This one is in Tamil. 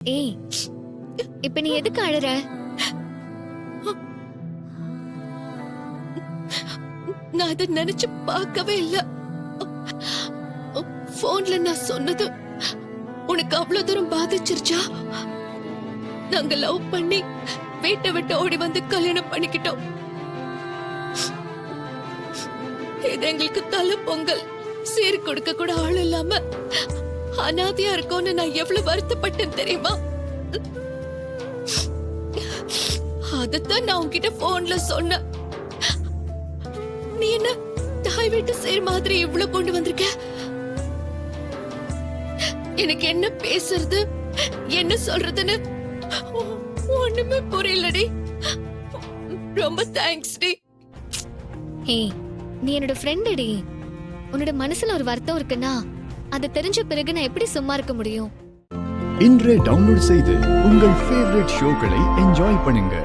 ஏய், இப்ப நீ எதுக்கு அழற? நான் அதை நினைச்சு பார்க்கவே இல்ல. போன்ல நான் சொன்னது உனக்கு அவ்வளவு தூரம் பாதிச்சிருச்சா? நாங்க லவ் பண்ணி வீட்டை விட்டு ஓடி வந்து கல்யாணம் பண்ணிக்கிட்டோம். இது எங்களுக்கு தலை பொங்கல். சீர் கொடுக்க கூட ஆள் இல்லாம அனாதையா இருக்கோன்னு நான் எவ்வளவு வருத்தப்பட்டேன் தெரியுமா? அதத்தான் நான் உன்கிட்ட போன்ல சொன்னேன். நீ என்ன தாய் வீட்டு சேர் மாதிரி இவ்வளவு கொண்டு வந்திருக்க? எனக்கு என்ன பேசுறது என்ன சொல்றதுன்னு ஒண்ணுமே புரியலடி. ரொம்ப தேங்க்ஸ் டி. ஏய், நீ என்னோட ஃப்ரெண்ட் டி. உன்னோட மனசுல ஒரு வருத்தம் இருக்குன்னா அது தெரிஞ்ச பிறகு நான் எப்படி சும்மா இருக்க முடியும்? இன்றே டவுன்லோட் செய்து உங்கள் ஃபேவரட் ஷோக்களை என்ஜாய் பண்ணுங்க.